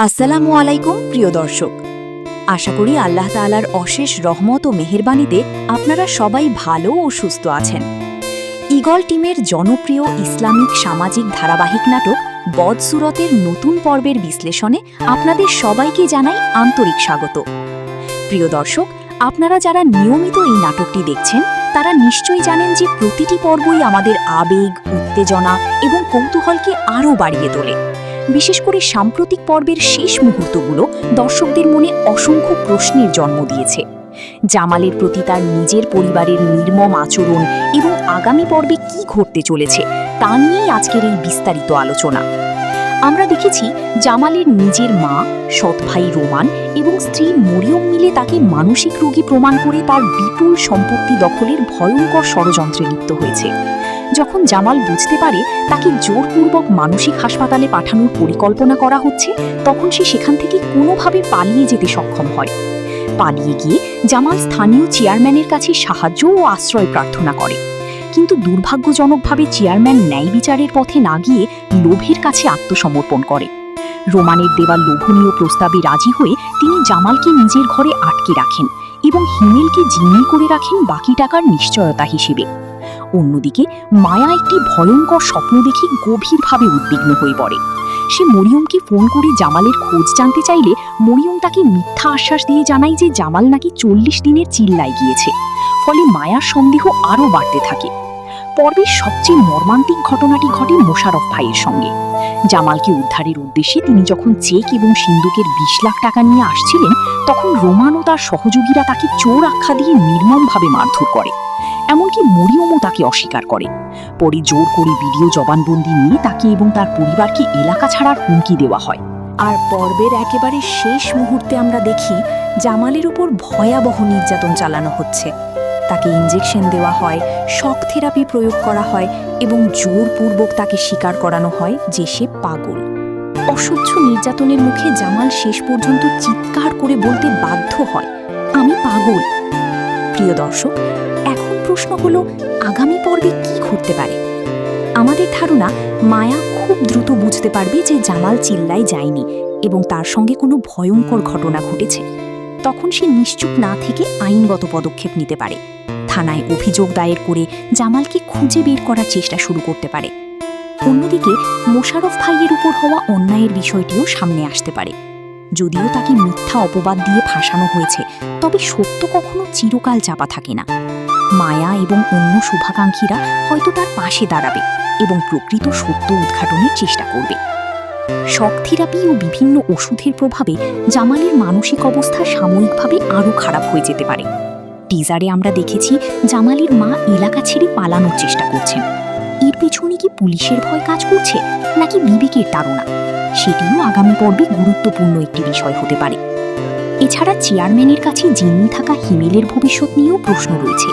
আসসালামু আলাইকুম প্রিয় দর্শক, আশা করি আল্লাহ তাআলার অশেষ রহমত ও মেহেরবানিতে আপনারা সবাই ভালো ও সুস্থ আছেন। ঈগল টিমের জনপ্রিয় ইসলামিক সামাজিক ধারাবাহিক নাটক বদসুরতের নতুন পর্বের বিশ্লেষণে আপনাদের সবাইকে জানাই আন্তরিক স্বাগত। প্রিয় দর্শক, আপনারা যারা নিয়মিত এই নাটকটি দেখছেন তারা নিশ্চয়ই জানেন যে প্রতিটি পর্বই আমাদের আবেগ, উত্তেজনা এবং কৌতূহলকে আরও বাড়িয়ে তোলে। বিশেষ করে সাম্প্রতিক পর্বের শেষ মুহূর্তগুলো দর্শকদের মনে অসংখ্য প্রশ্নের জন্ম দিয়েছে। জামালের প্রতি তার নিজের পরিবারের নির্মম আচরণ এবং আগামী পর্বে কি ঘটতে চলেছে তা নিয়েই আজকের এই বিস্তারিত আলোচনা। আমরা দেখেছি জামালের নিজের মা, সৎ ভাই রোমান এবং স্ত্রী মরিয়ম মিলে তাকে মানসিক রোগী প্রমাণ করে তার বিপুল সম্পত্তি দখলের ভয়ঙ্কর ষড়যন্ত্রে লিপ্ত হয়েছে। যখন জামাল বুঝতে পারে তাকে জোরপূর্বক মানসিক হাসপাতালে পাঠানোর পরিকল্পনা করা হচ্ছে, তখন সে সেখান থেকে কোনোভাবে পালিয়ে যেতে সক্ষম হয়। পালিয়ে গিয়ে জামাল স্থানীয় চেয়ারম্যানের কাছে সাহায্য ও আশ্রয় প্রার্থনা করে, কিন্তু দুর্ভাগ্যজনকভাবে চেয়ারম্যান ন্যায় বিচারের পথে না গিয়ে লোভের কাছে আত্মসমর্পণ করে। রোমানের দেওয়া লোভনীয় প্রস্তাবে রাজি হয়ে তিনি জামালকে নিজের ঘরে আটকে রাখেন এবং হিমেলকে জিম্মি করে রাখেন বাকি টাকার নিশ্চয়তা হিসেবে। অন্যদিকে মায়া একটি ভয়ঙ্কর স্বপ্ন দেখে গভীরভাবে উদ্বিগ্ন হয়ে পড়ে। সে মরিয়মকে ফোন করে জামালের খোঁজ জানতে চাইলে মরিয়ম তাকে মিথ্যা আশ্বাস দিয়ে জানায় যে জামাল নাকি 40 দিনের চিল্লায় গিয়েছে। ফলে মায়ার সন্দেহ আরও বাড়তে থাকে। পর্বের সবচেয়ে মর্মান্তিক ঘটনাটি ঘটে মোশারফ ভাইয়ের সঙ্গে। জামালকে উদ্ধারের উদ্দেশ্যে তিনি যখন চেক এবং সিন্দুকের 20 লাখ টাকা নিয়ে আসছিলেন, তখন রোমান ও তার সহযোগীরা তাকে চোর আখ্যা দিয়ে নির্মমভাবে মারধর করে। এমনকি মরিয়মও তাকে অস্বীকার করে। পরে জোর করে ভিডিও জবানবন্দি নিয়ে তাকে এবং তার পরিবারকে এলাকা ছাড়ার হুমকি দেওয়া হয়। আর পর্বের একেবারে শেষ মুহূর্তে আমরা দেখি জামালের উপর ভয়াবহ নির্যাতন চালানো হচ্ছে। তাকে ইনজেকশন দেওয়া হয়, শক থেরাপি প্রয়োগ করা হয় এবং জোরপূর্বক তাকে স্বীকার করানো হয় যে সে পাগল। অসহ্য নির্যাতনের মুখে জামাল শেষ পর্যন্ত চিৎকার করে বলতে বাধ্য হয়, আমি পাগল। প্রিয় দর্শক, এখন প্রশ্ন হলো আগামী পর্বে কি ঘটতে পারে। আমাদের ধারণা মায়া খুব দ্রুত বুঝতে পারবে যে জামাল চিল্লায় যায়নি এবং তার সঙ্গে কোনো ভয়ঙ্কর ঘটনা ঘটেছে। তখন সে নিশ্চুপ না থেকে আইনগত পদক্ষেপ নিতে পারে। থানায় অভিযোগ দায়ের করে জামালকে খুঁজে বের করার চেষ্টা শুরু করতে পারে। অন্যদিকে মোশারফ ভাইয়ের উপর হওয়া অন্যায়ের বিষয়টিও সামনে আসতে পারে। যদিও তাকে মিথ্যা অপবাদ দিয়ে ফাঁসানো হয়েছে, তবে সত্য কখনো চিরকাল চাপা থাকে না। মায়া এবং অন্য শুভাকাঙ্ক্ষীরা হয়তো তার পাশে দাঁড়াবে এবং প্রকৃত সত্য উদ্ঘাটনের চেষ্টা করবে। শক থেরাপি ও বিভিন্ন ওষুধের প্রভাবে জামালের মানসিক অবস্থা সাময়িকভাবে আরও খারাপ হয়ে যেতে পারে। টিজারে আমরা দেখেছি জামালের মা এলাকা ছেড়ে পালানোর চেষ্টা করছেন। এর পেছনে কি পুলিশের ভয় কাজ করছে নাকি বিবেকের তাড়না, সেটিও আগামী পর্বে গুরুত্বপূর্ণ একটি বিষয় হতে পারে। এছাড়া চেয়ারম্যানের কাছে জিম্মি থাকা হিমেলের ভবিষ্যৎ নিয়েও প্রশ্ন রয়েছে।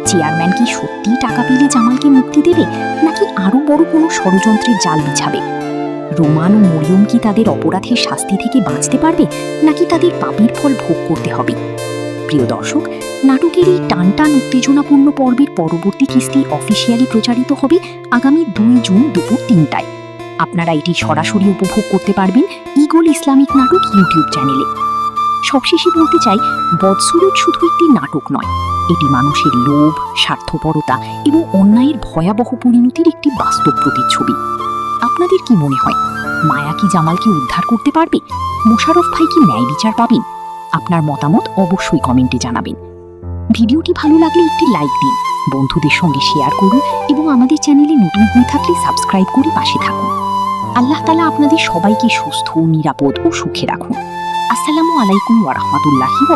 চেয়ারম্যান কি সত্যিই টাকা পেলে জামালকে মুক্তি দেবে নাকি আরও বড় কোনো ষড়যন্ত্রের জাল বিছাবে? রোমান ও মরিয়ম কি তাদের অপরাধের শাস্তি থেকে বাঁচতে পারবে নাকি তাদের পাপের ফল ভোগ করতে হবে? প্রিয় দর্শক, নাটকের এই টানটান উত্তেজনাপূর্ণ পর্বের পরবর্তী কিস্তি অফিসিয়ালি প্রচারিত হবে আগামী 2 জুন দুপুর 3টায়। আপনারা এটি সরাসরি উপভোগ করতে পারবেন ঈগল ইসলামিক নাটক ইউটিউব চ্যানেলে। সবশেষে বলতে চাই, বদসুরত শুধু একটি নাটক নয়, এটি মানুষের লোভ, স্বার্থপরতা এবং অন্যায়ের ভয়াবহ পরিণতির একটি বাস্তব প্রতিচ্ছবি। আপনাদের কি মনে হয়, মায়া কি জামালকে উদ্ধার করতে পারবে? মোশারফ ভাই কি ন্যায় বিচার পাবেন? আপনার মতামত অবশ্যই কমেন্টে জানাবেন। ভিডিওটি ভালো লাগলে একটি লাইক দিন, বন্ধুদের সঙ্গে শেয়ার করুন এবং আমাদের চ্যানেলে নতুন হয়ে থাকলে সাবস্ক্রাইব করে পাশে থাকুন। আল্লাহ তাআলা আপনাদের সবাইকে সুস্থ, নিরাপদ ও সুখে রাখুন। আসসালামু আলাইকুম ওয়া রাহমাতুল্লাহি ওয়া